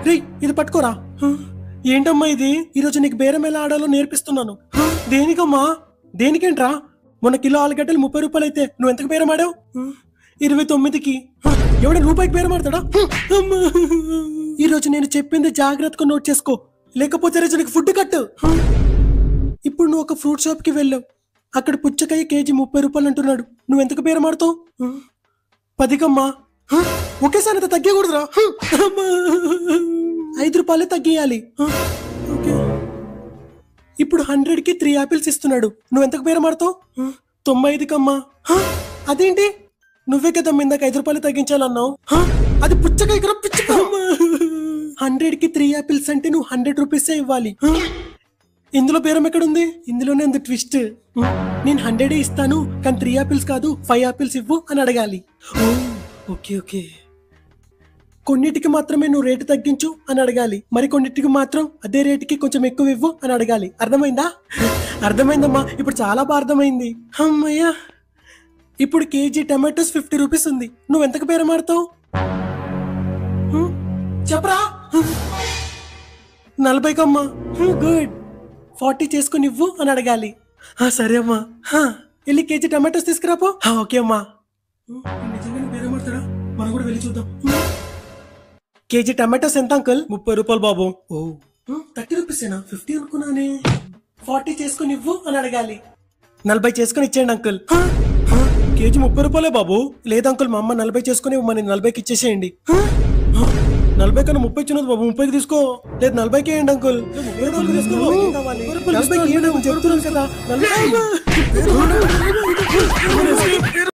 రే ఇది పట్టుకోరా. ఏంటమ్మా ఇది? ఈరోజు నీకు బేరం ఎలా ఆడాలో నేర్పిస్తున్నాను. దేనికమ్మా? దేనికేంట్రా? మొన్న కిలో ఆలుగడ్డలు 30 రూపాయలు అయితే నువ్వు ఎంతకు బేరం ఆడావు? 29కి. ఎవడ రూపాయికి బేరం ఆడతాడా? ఈరోజు నేను చెప్పింది జాగ్రత్తగా నోట్ చేసుకో, లేకపోతే రోజు నీకు ఫుడ్ కట్టు. ఇప్పుడు నువ్వు ఒక ఫ్రూట్ షాప్ కి వెళ్ళావు, అక్కడ పుచ్చకాయ కేజీ 30 రూపాయలు అంటున్నాడు. నువ్వు ఎంతకు బేరం ఆడతావు? 10కమ్మా. ఒకేసారి అంత తగ్గకూడదురా. 5 రూపాయలే తగ్గేయాలి. ఇప్పుడు 100కి 3 యాపిల్స్ ఇస్తున్నాడు. నువ్వు ఎంతకు బేరం ఆడతావు? 95కమ్మా. అదేంటి? నువ్వే కదా ఇందాక 5 రూపాయలు తగ్గించాలన్నావు. అది పుచ్చకాయ కదా, పుచ్చకాయ. 100కి 3 యాపిల్స్ అంటే నువ్వు 100 రూపీసే ఇవ్వాలి. ఇందులో బేరం ఎక్కడుంది? ఇందులోనే ఉంది ట్విస్ట్. నేను 100 ఇస్తాను, కానీ 3 యాపిల్స్ కాదు 5 యాపిల్స్ ఇవ్వు అని అడగాలి. Okay okay. కొన్నిటికి మాత్రమే నువ్వు రేటు తగ్గించు అని అడగాలి, మరి కొన్నిటికి మాత్రం అదే రేటుకి కొంచెం ఎక్కువ ఇవ్వు అని అడగాలి. అర్థమైందా? అర్థమైందమ్మా, ఇప్పుడు చాలా బాగా అర్థమైంది. అమ్మయ్యా. ఇప్పుడు కేజీ టమాటోస్ 50 రూపీస్ ఉంది. నువ్వు ఎంతకు బేరం ఆడతావు? చెప్పరా. 40కమ్మా. గుడ్. 40 చేసుకుని ఇవ్వు అని అడగాలి. సరే అమ్మా. వెళ్ళి కేజీ టమాటోస్ తీసుకురాపో. ఓకే అమ్మా. నిజంగానే బేరం ఆడతాడా? మనం కూడా వెళ్ళి చూద్దాం. కేజీ టమాటోస్ ఎంత అంకుల్? 30 రూపాయలు బాబు. 30 రూపీసేనా? 50 అనుకున్నానే. 40 చేసుకుని ఇవ్వు అని అడగాలి. 40 చేసుకుని ఇచ్చేయండి అంకుల్. కేజీ 30 రూపాయలే బాబు. లేదు అంకుల్, మా అమ్మ 40 చేసుకుని మన 40కి ఇచ్చేసేయండి. 40 కన్నా 30 ఇచ్చినది బాబు, 30కి తీసుకో. లేదు 40కి వేయండి అంకుల్. చెప్తున్నాను కదా.